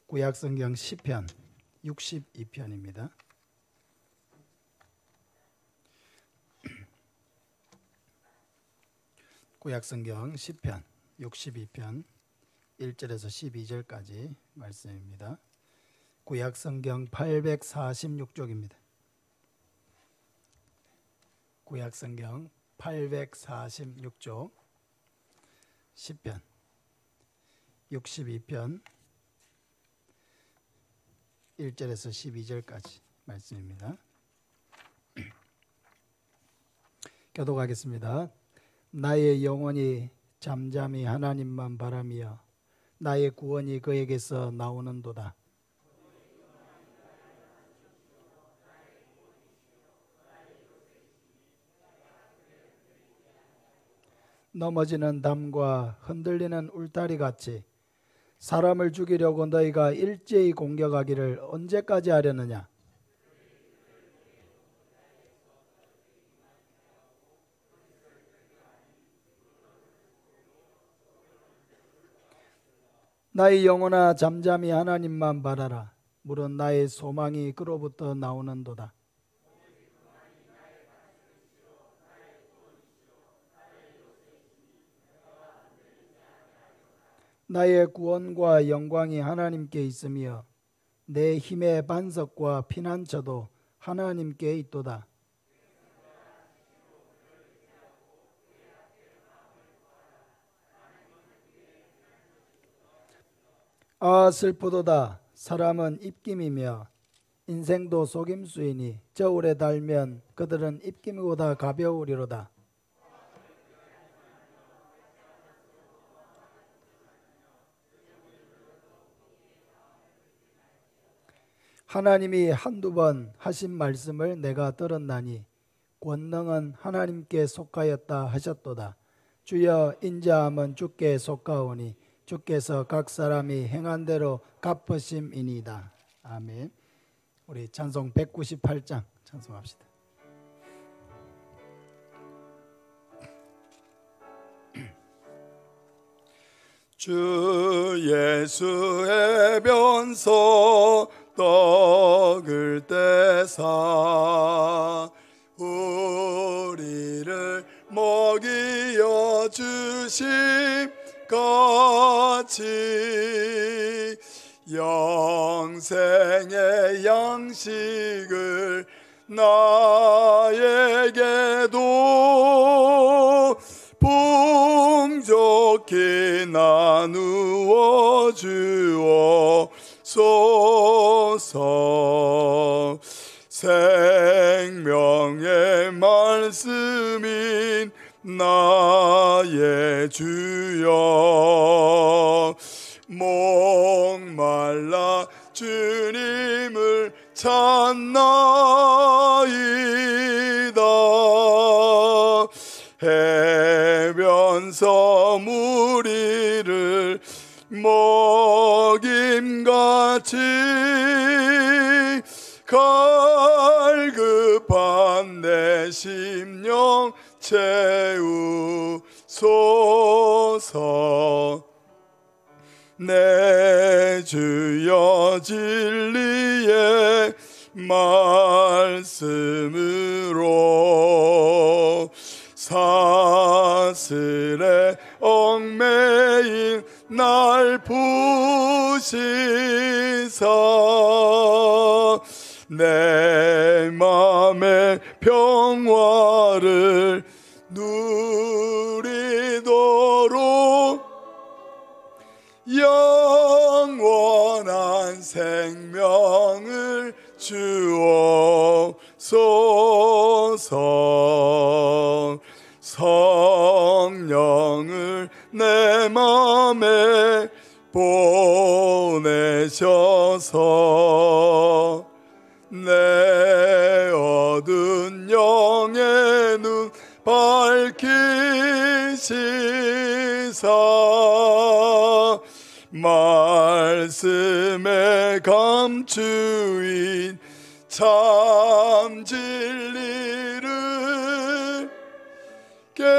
구약성경 시편 62편입니다. 구약성경 시편 62편 1절에서 12절까지 말씀입니다. 구약성경 846쪽입니다. 구약성경 846쪽 시편 62편 1절에서 12절까지 말씀입니다. 교독하겠습니다. 나의 영혼이 잠잠히 하나님만 바라며 나의 구원이 그에게서 나오는도다. 넘어지는 담과 흔들리는 울타리 같이 사람을 죽이려고 너희가 일제히 공격하기를 언제까지 하려느냐? 나의 영혼아 잠잠히 하나님만 바라라. 물은 나의 소망이 그로부터 나오는도다. 나의 구원과 영광이 하나님께 있으며 내 힘의 반석과 피난처도 하나님께 있도다. 아 슬프도다. 사람은 입김이며 인생도 속임수이니 저울에 달면 그들은 입김보다 가벼우리로다. 하나님이 한두 번 하신 말씀을 내가 들었나니 권능은 하나님께 속하였다 하셨도다. 주여 인자함은 주께 속하오니 주께서 각 사람이 행한 대로 갚으심이니이다. 아멘. 우리 찬송 198장 찬송합시다. 주 예수의 변소 떡을 떼사 우리를 먹이어 주심 같이 영생의 양식을 나에게도 풍족히 나누어 주옵소서. 생명의 말씀인 나의 주여 목말라 주님을 찾나이다. 해변서 무리를 먹임같이 갈급한 내 심령 채우소서. 내 주여 진리의 말씀으로 사슬에 얽매인 날 푸시사 내 맘의 평화를 누리도록 영원한 생명을 주옵소서. 성령을 내 맘에 보내셔서 내 어두운 영의 눈 밝히시사 말씀에 감추인 참 진리를 깨달아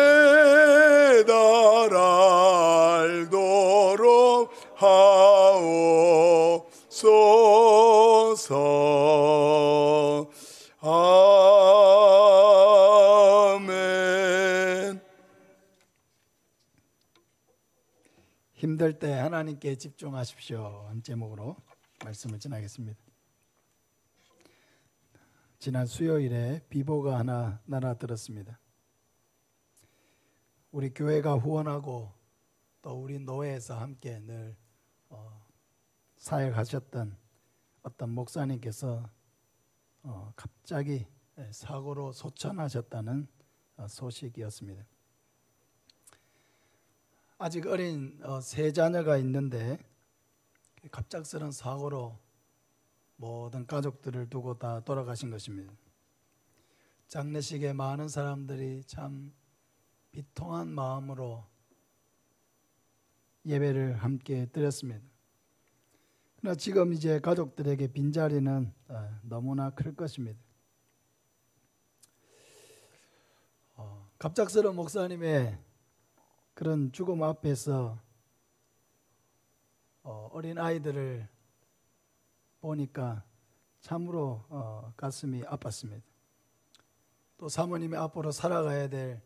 알도록 하옵소서. 힘들 때 하나님께 집중하십시오. 제목으로 말씀을 전하겠습니다. 지난 수요일에 비보가 하나 날아들었습니다. 우리 교회가 후원하고 또 우리 노회에서 함께 늘 사역하셨던 어떤 목사님께서 갑자기 사고로 소천하셨다는 소식이었습니다. 아직 어린 세 자녀가 있는데 갑작스런 사고로 모든 가족들을 두고 다 돌아가신 것입니다. 장례식에 많은 사람들이 참 비통한 마음으로 예배를 함께 드렸습니다. 그러나 지금 이제 가족들에게 빈자리는 너무나 클 것입니다. 갑작스러운 목사님의 그런 죽음 앞에서 어린 아이들을 보니까 참으로 가슴이 아팠습니다. 또 사모님이 앞으로 살아가야 될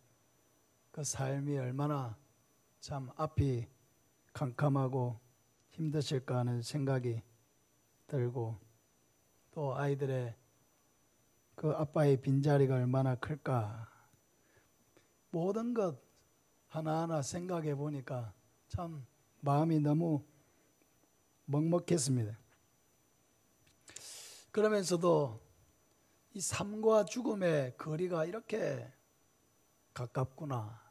그 삶이 얼마나 참 앞이 캄캄하고 힘드실까 하는 생각이 들고, 또 아이들의 그 아빠의 빈자리가 얼마나 클까, 모든 것 하나하나 생각해 보니까 참 마음이 너무 먹먹했습니다. 그러면서도 이 삶과 죽음의 거리가 이렇게 가깝구나.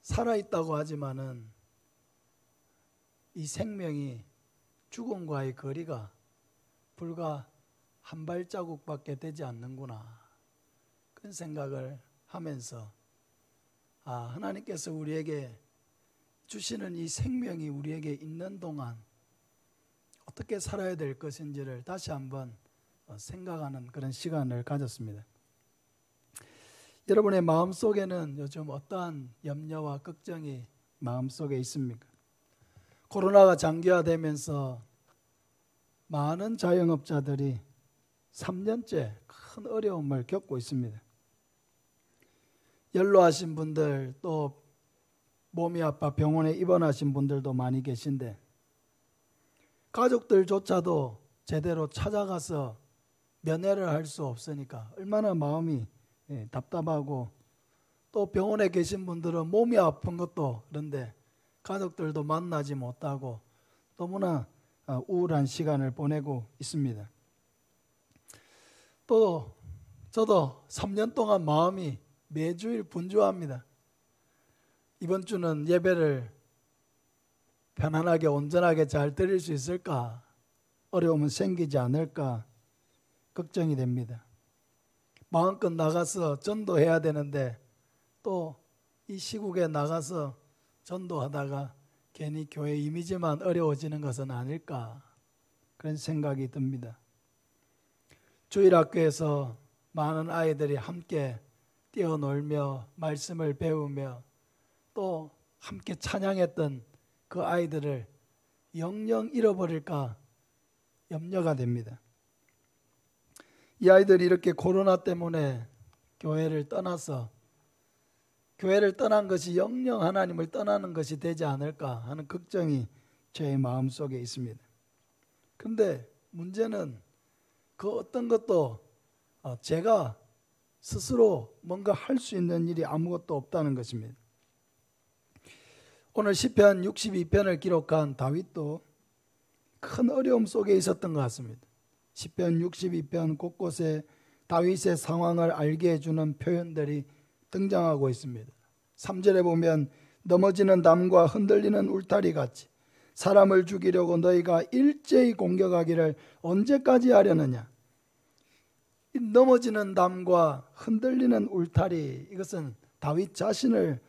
살아있다고 하지만은 이 생명이 죽음과의 거리가 불과 한 발자국밖에 되지 않는구나. 그런 생각을 하면서 하나님께서 우리에게 주시는 이 생명이 우리에게 있는 동안 어떻게 살아야 될 것인지를 다시 한번 생각하는 그런 시간을 가졌습니다. 여러분의 마음속에는 요즘 어떠한 염려와 걱정이 마음속에 있습니까? 코로나가 장기화되면서 많은 자영업자들이 3년째 큰 어려움을 겪고 있습니다. 연로하신 분들, 또 몸이 아파 병원에 입원하신 분들도 많이 계신데 가족들조차도 제대로 찾아가서 면회를 할 수 없으니까 얼마나 마음이 답답하고, 또 병원에 계신 분들은 몸이 아픈 것도 그런데 가족들도 만나지 못하고 너무나 우울한 시간을 보내고 있습니다. 또 저도 3년 동안 마음이 매주일 분주합니다. 이번 주는 예배를 편안하게 온전하게 잘 드릴 수 있을까? 어려움은 생기지 않을까? 걱정이 됩니다. 마음껏 나가서 전도해야 되는데 또 이 시국에 나가서 전도하다가 괜히 교회 이미지만 어려워지는 것은 아닐까? 그런 생각이 듭니다. 주일학교에서 많은 아이들이 함께 뛰어놀며 말씀을 배우며 또 함께 찬양했던 그 아이들을 영영 잃어버릴까 염려가 됩니다. 이 아이들이 이렇게 코로나 때문에 교회를 떠나서 교회를 떠난 것이 영영 하나님을 떠나는 것이 되지 않을까 하는 걱정이 제 마음속에 있습니다. 그런데 문제는 그 어떤 것도 제가 스스로 뭔가 할 수 있는 일이 아무것도 없다는 것입니다. 오늘 시편 62편을 기록한 다윗도 큰 어려움 속에 있었던 것 같습니다. 시편 62편 곳곳에 다윗의 상황을 알게 해주는 표현들이 등장하고 있습니다. 3절에 보면 넘어지는 담과 흔들리는 울타리 같이 사람을 죽이려고 너희가 일제히 공격하기를 언제까지 하려느냐. 이 넘어지는 담과 흔들리는 울타리, 이것은 다윗 자신을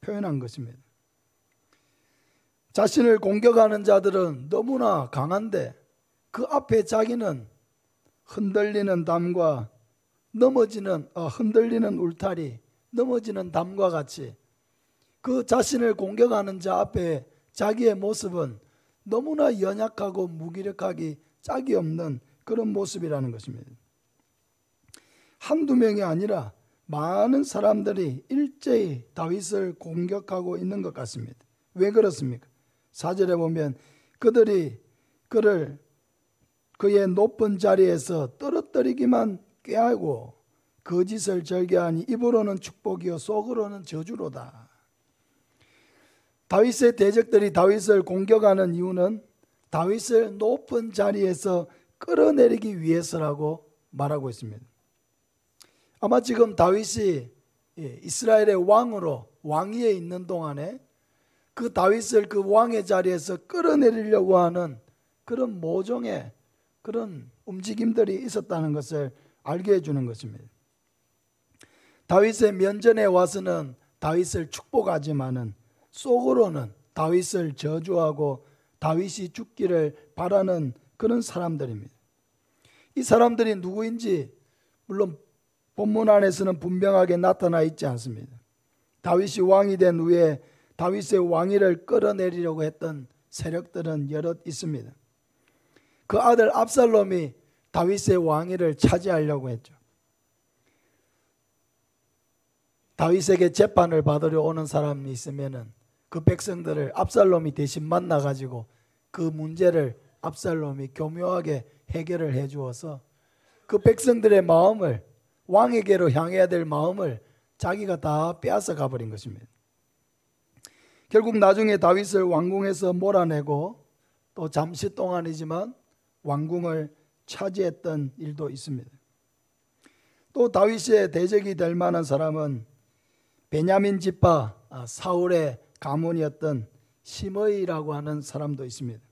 표현한 것입니다. 자신을 공격하는 자들은 너무나 강한데 그 앞에 자기는 흔들리는 담과 흔들리는 울타리, 넘어지는 담과 같이 그 자신을 공격하는 자 앞에 자기의 모습은 너무나 연약하고 무기력하기 짝이 없는 그런 모습이라는 것입니다. 한두 명이 아니라 많은 사람들이 일제히 다윗을 공격하고 있는 것 같습니다. 왜 그렇습니까? 4절에 보면 그들이 그를 그의 높은 자리에서 떨어뜨리기만 꾀하고 거짓을 절개하니 입으로는 축복이요 속으로는 저주로다. 다윗의 대적들이 다윗을 공격하는 이유는 다윗을 높은 자리에서 끌어내리기 위해서라고 말하고 있습니다. 아마 지금 다윗이 이스라엘의 왕위에 있는 동안에 그 다윗을 그 왕의 자리에서 끌어내리려고 하는 그런 모종의 그런 움직임들이 있었다는 것을 알게 해주는 것입니다. 다윗의 면전에 와서는 다윗을 축복하지만은 속으로는 다윗을 저주하고 다윗이 죽기를 바라는 그런 사람들입니다. 이 사람들이 누구인지 물론 본문 안에서는 분명하게 나타나 있지 않습니다. 다윗이 왕이 된 후에 다윗의 왕위를 끌어내리려고 했던 세력들은 여럿 있습니다. 그 아들 압살롬이 다윗의 왕위를 차지하려고 했죠. 다윗에게 재판을 받으려 오는 사람이 있으면은 그 백성들을 압살롬이 대신 만나가지고 그 문제를 압살롬이 교묘하게 해결을 해 주어서 그 백성들의 마음을 왕에게로 향해야 될 마음을 자기가 다 빼앗아 가버린 것입니다. 결국 나중에 다윗을 왕궁에서 몰아내고 또 잠시 동안이지만 왕궁을 차지했던 일도 있습니다. 또 다윗의 대적이 될 만한 사람은 베냐민 지파 사울의 가문이었던 시므이라고 하는 사람도 있습니다.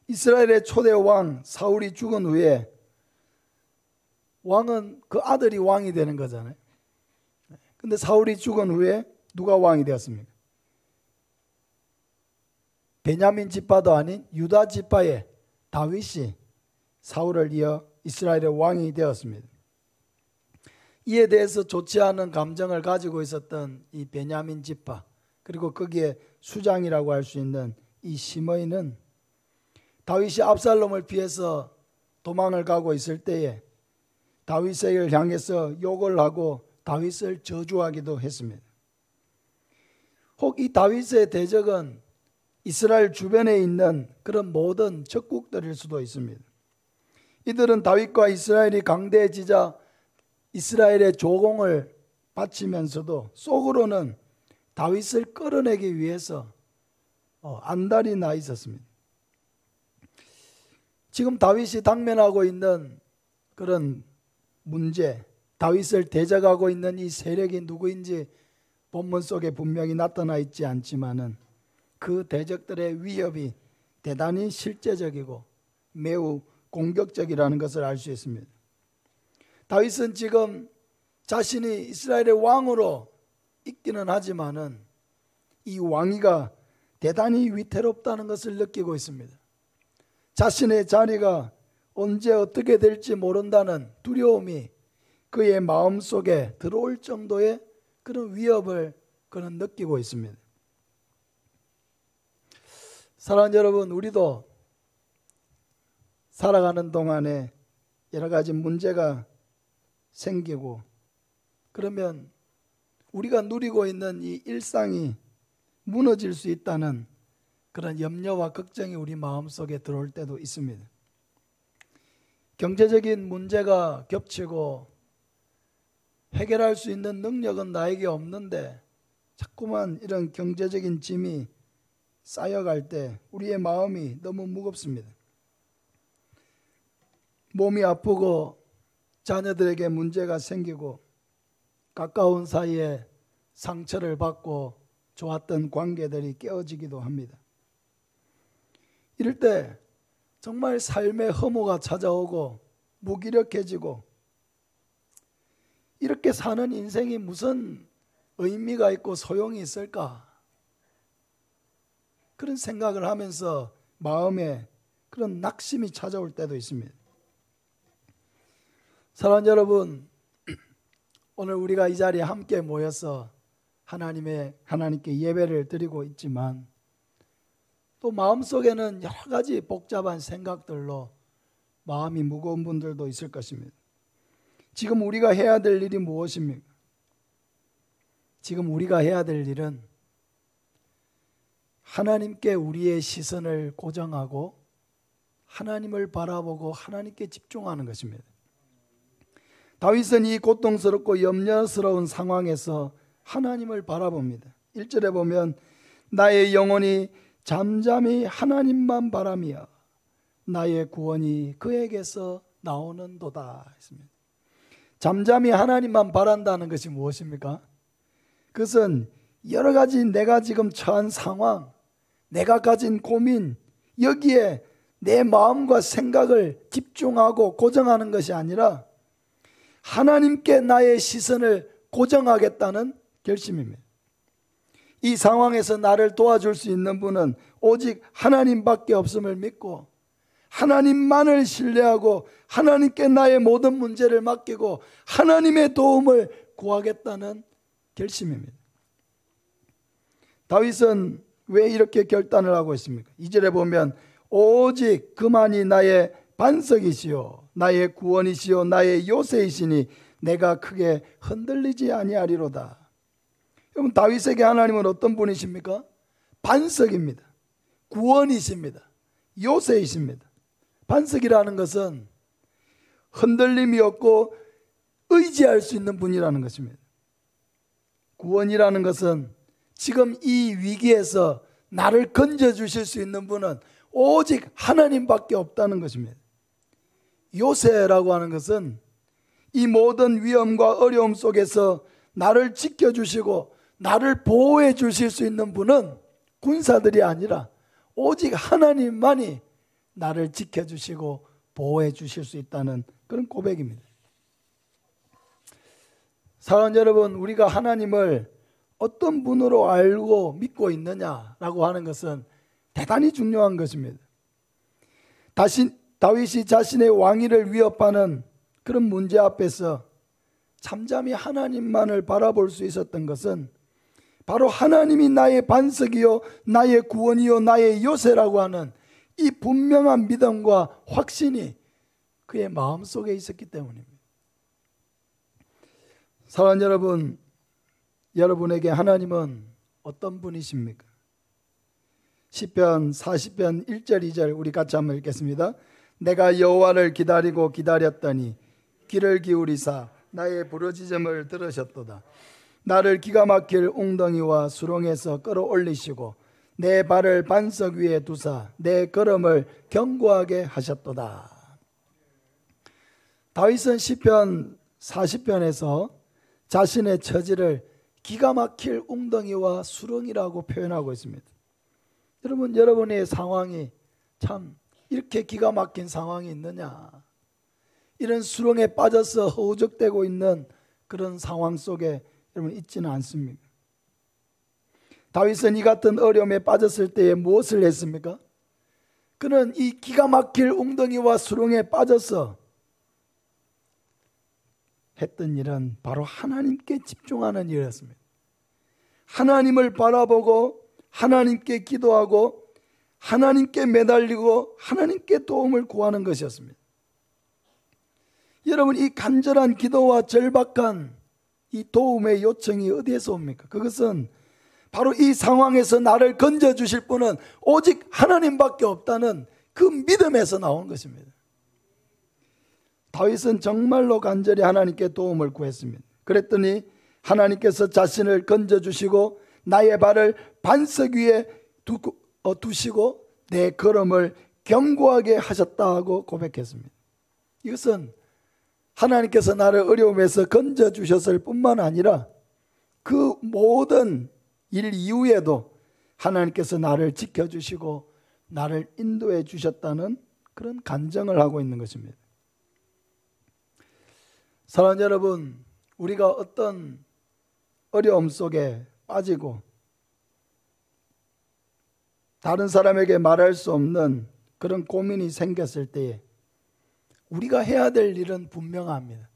이스라엘의 초대 왕 사울이 죽은 후에 왕은 그 아들이 왕이 되는 거잖아요. 근데 사울이 죽은 후에 누가 왕이 되었습니까? 베냐민 지파도 아닌 유다 지파의 다윗이 사울을 이어 이스라엘의 왕이 되었습니다. 이에 대해서 좋지 않은 감정을 가지고 있었던 이 베냐민 지파, 그리고 거기에 수장이라고 할 수 있는 이 시므이는 다윗이 압살롬을 피해서 도망을 가고 있을 때에 다윗을 향해서 욕을 하고 다윗을 저주하기도 했습니다. 혹 이 다윗의 대적은 이스라엘 주변에 있는 그런 모든 적국들일 수도 있습니다. 이들은 다윗과 이스라엘이 강대해지자 이스라엘의 조공을 바치면서도 속으로는 다윗을 끌어내기 위해서 안달이 나 있었습니다. 지금 다윗이 당면하고 있는 그런 문제, 다윗을 대적하고 있는 이 세력이 누구인지 본문 속에 분명히 나타나 있지 않지만은 그 대적들의 위협이 대단히 실제적이고 매우 공격적이라는 것을 알 수 있습니다. 다윗은 지금 자신이 이스라엘의 왕으로 있기는 하지만은 이 왕위가 대단히 위태롭다는 것을 느끼고 있습니다. 자신의 자리가 언제 어떻게 될지 모른다는 두려움이 그의 마음속에 들어올 정도의 그런 위협을 그는 느끼고 있습니다. 사랑하는 여러분, 우리도 살아가는 동안에 여러 가지 문제가 생기고 그러면 우리가 누리고 있는 이 일상이 무너질 수 있다는 그런 염려와 걱정이 우리 마음속에 들어올 때도 있습니다. 경제적인 문제가 겹치고 해결할 수 있는 능력은 나에게 없는데 자꾸만 이런 경제적인 짐이 쌓여갈 때 우리의 마음이 너무 무겁습니다. 몸이 아프고 자녀들에게 문제가 생기고 가까운 사이에 상처를 받고 좋았던 관계들이 깨어지기도 합니다. 이럴 때 정말 삶의 허무가 찾아오고 무기력해지고 이렇게 사는 인생이 무슨 의미가 있고 소용이 있을까? 그런 생각을 하면서 마음에 그런 낙심이 찾아올 때도 있습니다. 사랑하는 여러분, 오늘 우리가 이 자리에 함께 모여서 하나님께 예배를 드리고 있지만 또 마음속에는 여러 가지 복잡한 생각들로 마음이 무거운 분들도 있을 것입니다. 지금 우리가 해야 될 일이 무엇입니까? 지금 우리가 해야 될 일은 하나님께 우리의 시선을 고정하고 하나님을 바라보고 하나님께 집중하는 것입니다. 다윗은 이 고통스럽고 염려스러운 상황에서 하나님을 바라봅니다. 1절에 보면 나의 영혼이 잠잠히 하나님만 바라며 나의 구원이 그에게서 나오는도다 했습니다. 잠잠히 하나님만 바란다는 것이 무엇입니까? 그것은 여러 가지 내가 지금 처한 상황, 내가 가진 고민, 여기에 내 마음과 생각을 집중하고 고정하는 것이 아니라 하나님께 나의 시선을 고정하겠다는 결심입니다. 이 상황에서 나를 도와줄 수 있는 분은 오직 하나님밖에 없음을 믿고 하나님만을 신뢰하고 하나님께 나의 모든 문제를 맡기고 하나님의 도움을 구하겠다는 결심입니다. 다윗은 왜 이렇게 결단을 하고 있습니까? 2절에 보면 오직 그만이 나의 반석이시요 나의 구원이시요 나의 요새이시니 내가 크게 흔들리지 아니하리로다. 여러분, 다윗에게 하나님은 어떤 분이십니까? 반석입니다. 구원이십니다. 요새이십니다. 반석이라는 것은 흔들림이 없고 의지할 수 있는 분이라는 것입니다. 구원이라는 것은 지금 이 위기에서 나를 건져주실 수 있는 분은 오직 하나님밖에 없다는 것입니다. 요새라고 하는 것은 이 모든 위험과 어려움 속에서 나를 지켜주시고 나를 보호해 주실 수 있는 분은 군사들이 아니라 오직 하나님만이 나를 지켜주시고 보호해 주실 수 있다는 그런 고백입니다. 사랑하는 여러분, 우리가 하나님을 어떤 분으로 알고 믿고 있느냐라고 하는 것은 대단히 중요한 것입니다. 다윗이 자신의 왕위를 위협하는 그런 문제 앞에서 잠잠히 하나님만을 바라볼 수 있었던 것은 바로 하나님이 나의 반석이요 나의 구원이요 나의 요새라고 하는 이 분명한 믿음과 확신이 그의 마음속에 있었기 때문입니다. 사랑하는 여러분, 여러분에게 하나님은 어떤 분이십니까? 시편 40편 1절 2절 우리 같이 한번 읽겠습니다. 내가 여호와를 기다리고 기다렸더니 귀를 기울이사 나의 부르짖음을 들으셨도다. 나를 기가 막힐 웅덩이와 수렁에서 끌어올리시고 내 발을 반석 위에 두사 내 걸음을 견고하게 하셨도다. 다윗은 시편 40편에서 자신의 처지를 기가 막힐 웅덩이와 수렁이라고 표현하고 있습니다. 여러분, 여러분의 상황이 참 이렇게 기가 막힌 상황이 있느냐, 이런 수렁에 빠져서 허우적대고 있는 그런 상황 속에 여러분 있지는 않습니까? 다윗은 이 같은 어려움에 빠졌을 때에 무엇을 했습니까? 그는 이 기가 막힐 웅덩이와 수렁에 빠져서 했던 일은 바로 하나님께 집중하는 일이었습니다. 하나님을 바라보고 하나님께 기도하고 하나님께 매달리고 하나님께 도움을 구하는 것이었습니다. 여러분, 이 간절한 기도와 절박한 이 도움의 요청이 어디에서 옵니까? 그것은 바로 이 상황에서 나를 건져주실 분은 오직 하나님밖에 없다는 그 믿음에서 나온 것입니다. 다윗은 정말로 간절히 하나님께 도움을 구했습니다. 그랬더니 하나님께서 자신을 건져주시고 나의 발을 반석 위에 두시고 내 걸음을 견고하게 하셨다고 고백했습니다. 이것은 하나님께서 나를 어려움에서 건져주셨을 뿐만 아니라 그 모든 일 이후에도 하나님께서 나를 지켜주시고 나를 인도해 주셨다는 그런 간증을 하고 있는 것입니다. 사랑하는 여러분, 우리가 어떤 어려움 속에 빠지고 다른 사람에게 말할 수 없는 그런 고민이 생겼을 때에 우리가 해야 될 일은 분명합니다.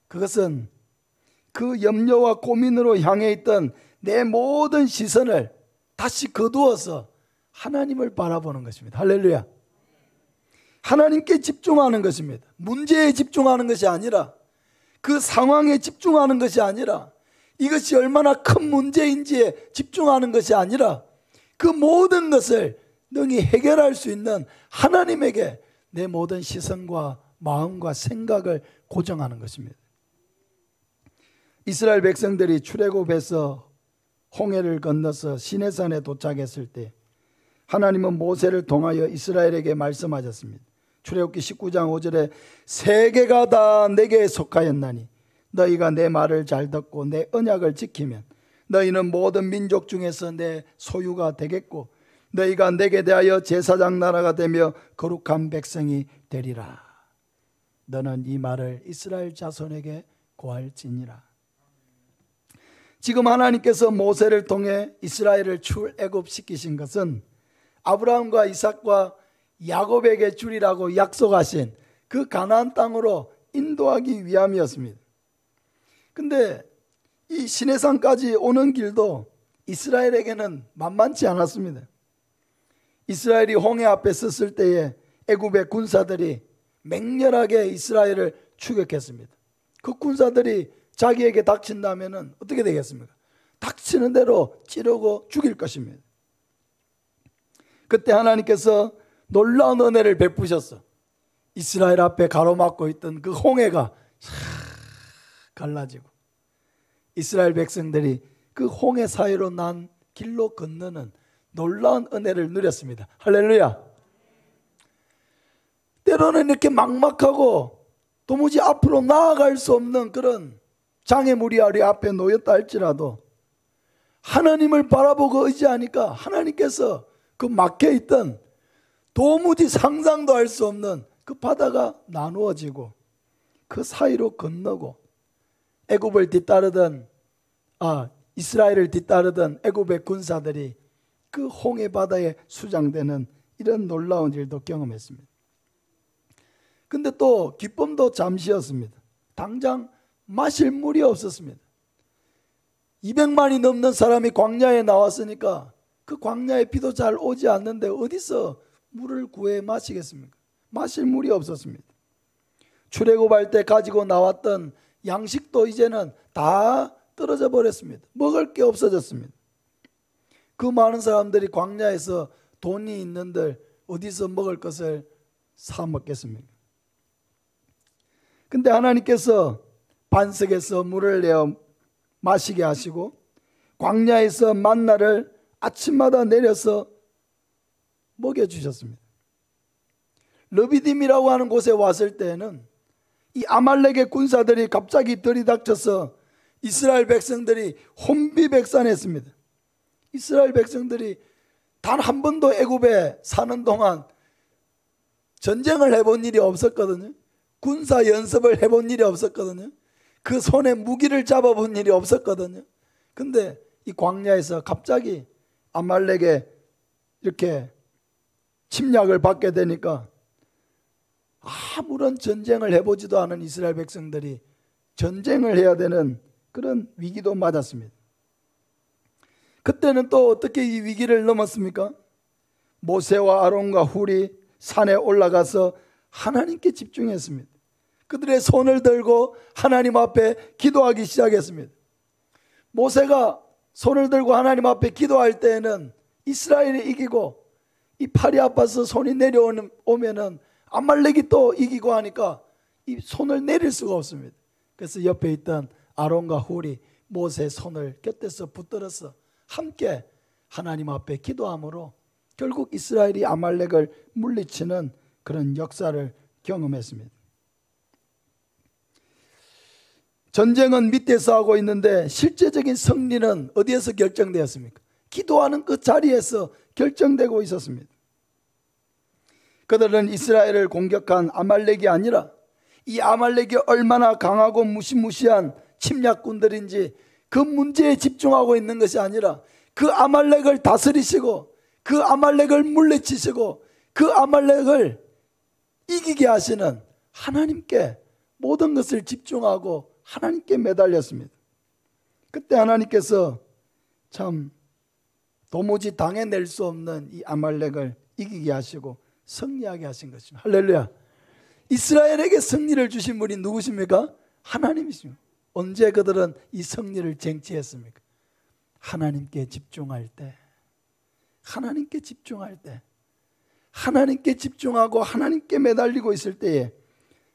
그것은 그 염려와 고민으로 향해 있던 내 모든 시선을 다시 거두어서 하나님을 바라보는 것입니다. 할렐루야. 하나님께 집중하는 것입니다. 문제에 집중하는 것이 아니라, 그 상황에 집중하는 것이 아니라, 이것이 얼마나 큰 문제인지에 집중하는 것이 아니라 그 모든 것을 능히 해결할 수 있는 하나님에게 내 모든 시선과 마음과 생각을 고정하는 것입니다. 이스라엘 백성들이 출애굽해서 홍해를 건너서 시내산에 도착했을 때 하나님은 모세를 통하여 이스라엘에게 말씀하셨습니다. 출애굽기 19장 5절에 세계가 다 내게 속하였나니 너희가 내 말을 잘 듣고 내 언약을 지키면 너희는 모든 민족 중에서 내 소유가 되겠고 너희가 내게 대하여 제사장 나라가 되며 거룩한 백성이 되리라. 너는 이 말을 이스라엘 자손에게 고할지니라. 지금 하나님께서 모세를 통해 이스라엘을 출애굽시키신 것은 아브라함과 이삭과 야곱에게 주리라고 약속하신 그 가나안 땅으로 인도하기 위함이었습니다. 근데 이 시내산까지 오는 길도 이스라엘에게는 만만치 않았습니다. 이스라엘이 홍해 앞에 섰을 때에 애굽의 군사들이 맹렬하게 이스라엘을 추격했습니다. 그 군사들이 자기에게 닥친다면 어떻게 되겠습니까? 닥치는 대로 찌르고 죽일 것입니다. 그때 하나님께서 놀라운 은혜를 베푸셨어. 이스라엘 앞에 가로막고 있던 그 홍해가 갈라지고 이스라엘 백성들이 그 홍해 사이로 난 길로 건너는 놀라운 은혜를 누렸습니다. 할렐루야. 때로는 이렇게 막막하고 도무지 앞으로 나아갈 수 없는 그런 장애물이 우리 앞에 놓였다 할지라도 하나님을 바라보고 의지하니까 하나님께서 그 막혀있던 도무지 상상도 할 수 없는 그 바다가 나누어지고 그 사이로 건너고 애굽을 뒤따르던 이스라엘을 뒤따르던 애굽의 군사들이 그 홍해 바다에 수장되는 이런 놀라운 일도 경험했습니다. 근데 또 기쁨도 잠시였습니다. 당장 마실 물이 없었습니다. 200만이 넘는 사람이 광야에 나왔으니까 그 광야에 비도 잘 오지 않는데 어디서 물을 구해 마시겠습니까? 마실 물이 없었습니다. 출애굽할 때 가지고 나왔던 양식도 이제는 다 떨어져 버렸습니다. 먹을 게 없어졌습니다. 그 많은 사람들이 광야에서 돈이 있는들 어디서 먹을 것을 사 먹겠습니까? 근데 하나님께서 반석에서 물을 내어 마시게 하시고 광야에서 만나를 아침마다 내려서 먹여주셨습니다. 르비딤이라고 하는 곳에 왔을 때는 이 아말렉의 군사들이 갑자기 들이닥쳐서 이스라엘 백성들이 혼비백산했습니다. 이스라엘 백성들이 단 한 번도 애굽에 사는 동안 전쟁을 해본 일이 없었거든요. 군사 연습을 해본 일이 없었거든요. 그 손에 무기를 잡아본 일이 없었거든요. 근데 이 광야에서 갑자기 아말렉에 이렇게 침략을 받게 되니까 아무런 전쟁을 해보지도 않은 이스라엘 백성들이 전쟁을 해야 되는 그런 위기도 맞았습니다. 그때는 또 어떻게 이 위기를 넘었습니까? 모세와 아론과 훌이 산에 올라가서 하나님께 집중했습니다. 그들의 손을 들고 하나님 앞에 기도하기 시작했습니다. 모세가 손을 들고 하나님 앞에 기도할 때에는 이스라엘이 이기고 이 팔이 아파서 손이 내려오면은 아말렉이 또 이기고 하니까 이 손을 내릴 수가 없습니다. 그래서 옆에 있던 아론과 훌이 모세의 손을 곁에서 붙들어서 함께 하나님 앞에 기도함으로 결국 이스라엘이 아말렉을 물리치는 그런 역사를 경험했습니다. 전쟁은 밑에서 하고 있는데 실제적인 승리는 어디에서 결정되었습니까? 기도하는 그 자리에서 결정되고 있었습니다. 그들은 이스라엘을 공격한 아말렉이 아니라 이 아말렉이 얼마나 강하고 무시무시한 침략군들인지 그 문제에 집중하고 있는 것이 아니라 그 아말렉을 다스리시고 그 아말렉을 물리치시고 그 아말렉을 이기게 하시는 하나님께 모든 것을 집중하고 하나님께 매달렸습니다. 그때 하나님께서 참 도무지 당해낼 수 없는 이 아말렉을 이기게 하시고 승리하게 하신 것입니다. 할렐루야. 이스라엘에게 승리를 주신 분이 누구십니까? 하나님이십니다. 언제 그들은 이 승리를 쟁취했습니까? 하나님께 집중할 때, 하나님께 집중할 때, 하나님께 집중하고 하나님께 매달리고 있을 때에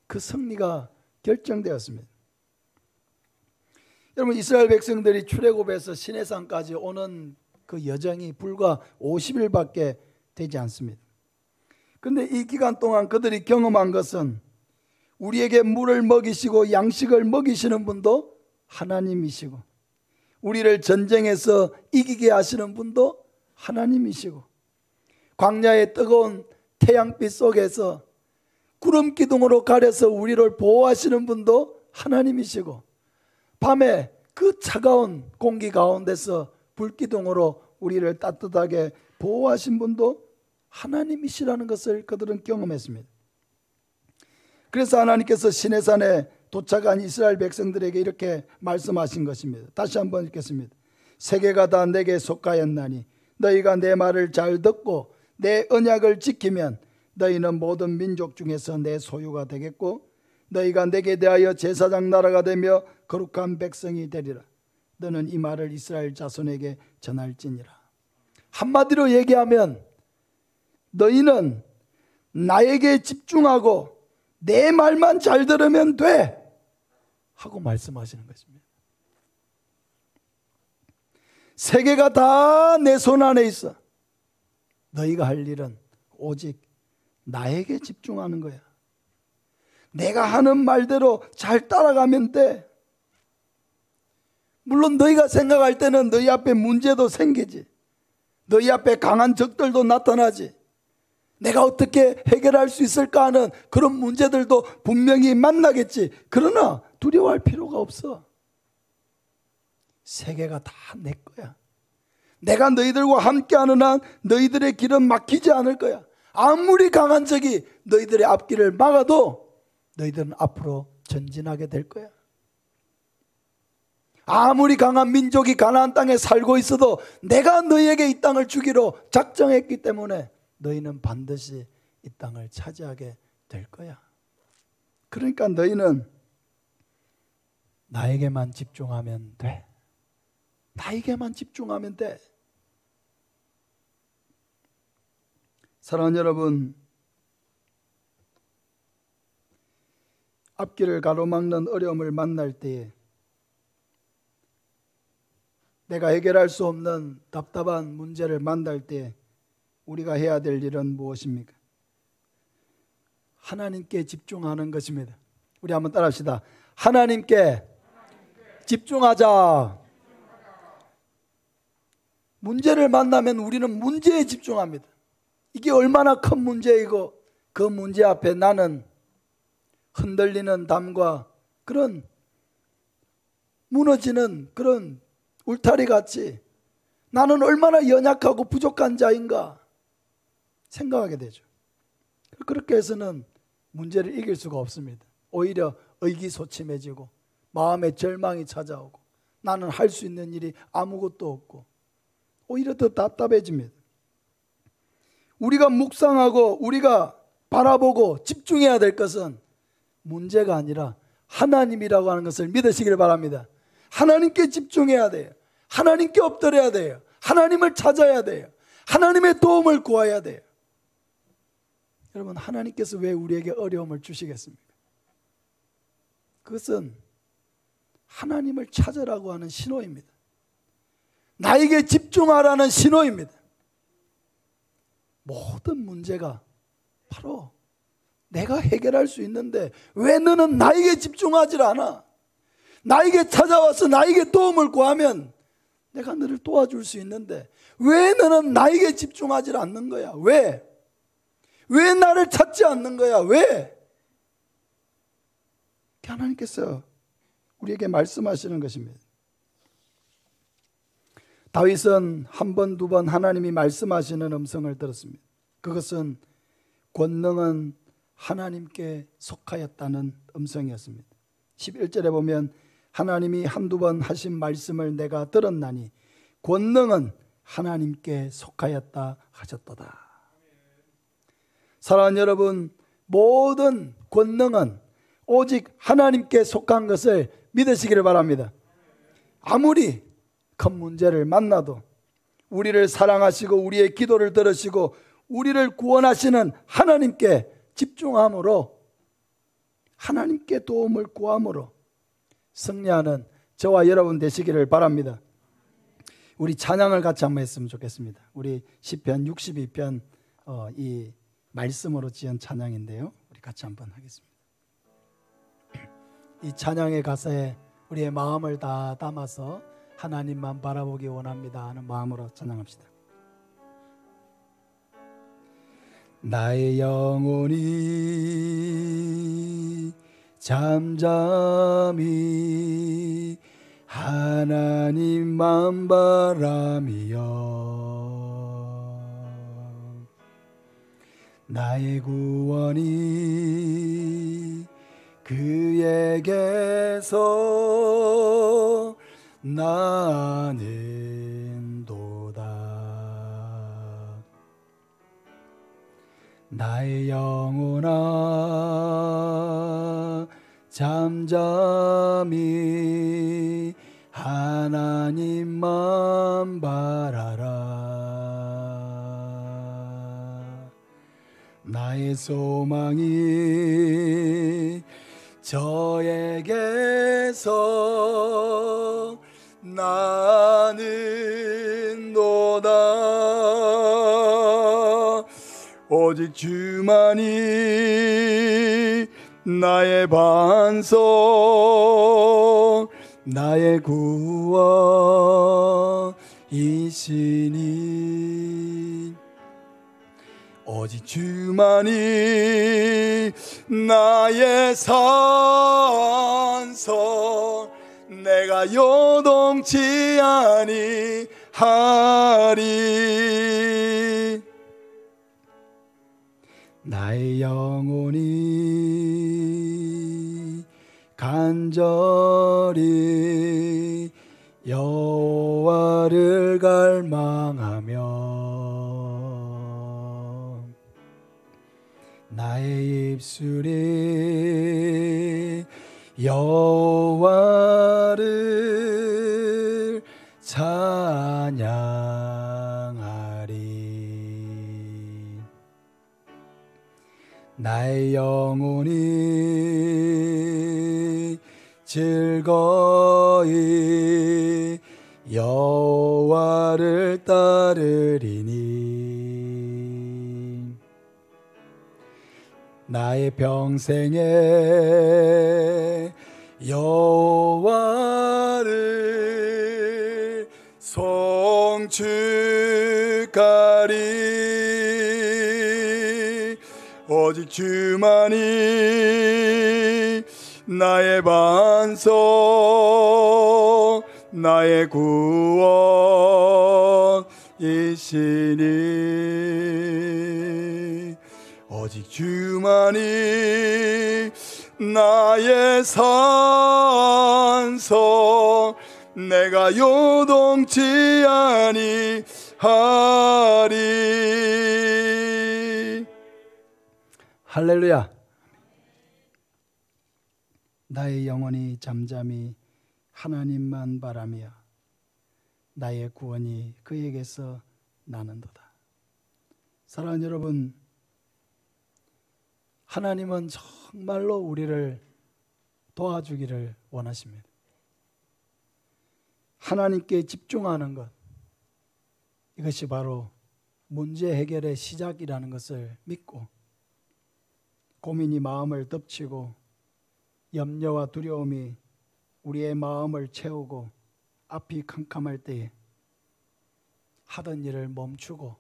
그 승리가 결정되었습니다. 여러분, 이스라엘 백성들이 출애굽에서 시내산까지 오는 그 여정이 불과 50일밖에 되지 않습니다. 그런데 이 기간 동안 그들이 경험한 것은 우리에게 물을 먹이시고 양식을 먹이시는 분도 하나님이시고, 우리를 전쟁에서 이기게 하시는 분도 하나님이시고, 광야의 뜨거운 태양빛 속에서 구름 기둥으로 가려서 우리를 보호하시는 분도 하나님이시고, 밤에 그 차가운 공기 가운데서 불기둥으로 우리를 따뜻하게 보호하신 분도 하나님이시라는 것을 그들은 경험했습니다. 그래서 하나님께서 시내산에 도착한 이스라엘 백성들에게 이렇게 말씀하신 것입니다. 다시 한번 읽겠습니다. 세계가 다 내게 속하였나니 너희가 내 말을 잘 듣고 내 언약을 지키면 너희는 모든 민족 중에서 내 소유가 되겠고 너희가 내게 대하여 제사장 나라가 되며 거룩한 백성이 되리라. 너는 이 말을 이스라엘 자손에게 전할지니라. 한마디로 얘기하면 너희는 나에게 집중하고 내 말만 잘 들으면 돼 하고 말씀하시는 것입니다. 세계가 다 내 손 안에 있어. 너희가 할 일은 오직 나에게 집중하는 거야. 내가 하는 말대로 잘 따라가면 돼. 물론 너희가 생각할 때는 너희 앞에 문제도 생기지. 너희 앞에 강한 적들도 나타나지. 내가 어떻게 해결할 수 있을까 하는 그런 문제들도 분명히 만나겠지. 그러나 두려워할 필요가 없어. 세계가 다 내 거야. 내가 너희들과 함께하는 한 너희들의 길은 막히지 않을 거야. 아무리 강한 적이 너희들의 앞길을 막아도 너희들은 앞으로 전진하게 될 거야. 아무리 강한 민족이 가나안 땅에 살고 있어도 내가 너희에게 이 땅을 주기로 작정했기 때문에 너희는 반드시 이 땅을 차지하게 될 거야. 그러니까 너희는 나에게만 집중하면 돼. 나에게만 집중하면 돼. 사랑하는 여러분, 앞길을 가로막는 어려움을 만날 때에 내가 해결할 수 없는 답답한 문제를 만날 때 우리가 해야 될 일은 무엇입니까? 하나님께 집중하는 것입니다. 우리 한번 따라합시다. 하나님께 집중하자. 문제를 만나면 우리는 문제에 집중합니다. 이게 얼마나 큰 문제이고 그 문제 앞에 나는 흔들리는 담과 그런 무너지는 그런 울타리 같이 나는 얼마나 연약하고 부족한 자인가 생각하게 되죠. 그렇게 해서는 문제를 이길 수가 없습니다. 오히려 의기소침해지고 마음에 절망이 찾아오고 나는 할 수 있는 일이 아무것도 없고 오히려 더 답답해집니다. 우리가 묵상하고 우리가 바라보고 집중해야 될 것은 문제가 아니라 하나님이라고 하는 것을 믿으시길 바랍니다. 하나님께 집중해야 돼요. 하나님께 엎드려야 돼요. 하나님을 찾아야 돼요. 하나님의 도움을 구해야 돼요. 여러분, 하나님께서 왜 우리에게 어려움을 주시겠습니까? 그것은 하나님을 찾으라고 하는 신호입니다. 나에게 집중하라는 신호입니다. 모든 문제가 바로 내가 해결할 수 있는데 왜 너는 나에게 집중하지 않아? 나에게 찾아와서 나에게 도움을 구하면 내가 너를 도와줄 수 있는데 왜 너는 나에게 집중하지 않는 거야? 왜? 왜 나를 찾지 않는 거야? 왜? 하나님께서 우리에게 말씀하시는 것입니다. 다윗은 한 번, 두 번 하나님이 말씀하시는 음성을 들었습니다. 그것은 권능은 하나님께 속하였다는 음성이었습니다. 11절에 보면 하나님이 한두 번 하신 말씀을 내가 들었나니 권능은 하나님께 속하였다 하셨도다. 사랑하는 여러분, 모든 권능은 오직 하나님께 속한 것을 믿으시기를 바랍니다. 아무리 큰 문제를 만나도 우리를 사랑하시고 우리의 기도를 들으시고 우리를 구원하시는 하나님께 집중함으로, 하나님께 도움을 구함으로 승리하는 저와 여러분 되시기를 바랍니다. 우리 찬양을 같이 한번 했으면 좋겠습니다. 우리 시편 62편 이 말씀으로 지은 찬양인데요, 우리 같이 한번 하겠습니다. 이 찬양의 가사에 우리의 마음을 다 담아서 하나님만 바라보기 원합니다 하는 마음으로 찬양합시다. 나의 영혼이 잠잠히 하나님만 바라며 나의 구원이 그에게서 나는도다. 나의 영혼아 잠잠히 하나님만 바라라. 나의 소망이 저에게서 나는도다. 오직 주만이 나의 반석 나의 구원이시니 오직 주만이 나의 산석 내가 요동치 아니하리. 나의 영혼이 간절히 여호와를 갈망하며 나의 입술이 여호와를 찬양하리. 나의 영혼이 즐거이 여호와를 따르리니 나의 평생에 여호와를 송축하리. 오직 주만이 나의 반석 나의 구원이시니 오직 주만이 나의 산석 내가 요동치 아니하리. 할렐루야. 나의 영혼이 잠잠히 하나님만 바라며 나의 구원이 그에게서 나는도다. 사랑하는 여러분, 하나님은 정말로 우리를 도와주기를 원하십니다. 하나님께 집중하는 것, 이것이 바로 문제 해결의 시작이라는 것을 믿고 고민이 마음을 덮치고 염려와 두려움이 우리의 마음을 채우고 앞이 캄캄할 때에 하던 일을 멈추고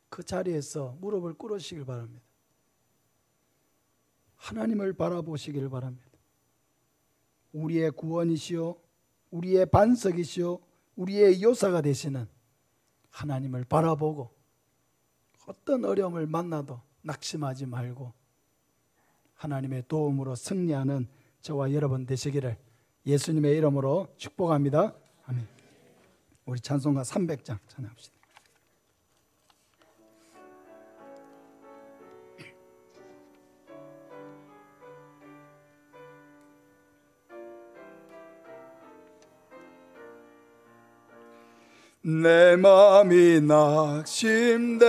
그 자리에서 무릎을 꿇으시길 바랍니다. 하나님을 바라보시길 바랍니다. 우리의 구원이시오, 우리의 반석이시오, 우리의 요사가 되시는 하나님을 바라보고 어떤 어려움을 만나도 낙심하지 말고 하나님의 도움으로 승리하는 저와 여러분 되시기를 예수님의 이름으로 축복합니다. 아멘. 우리 찬송가 300장 찬양합시다. 내 맘이 낙심되며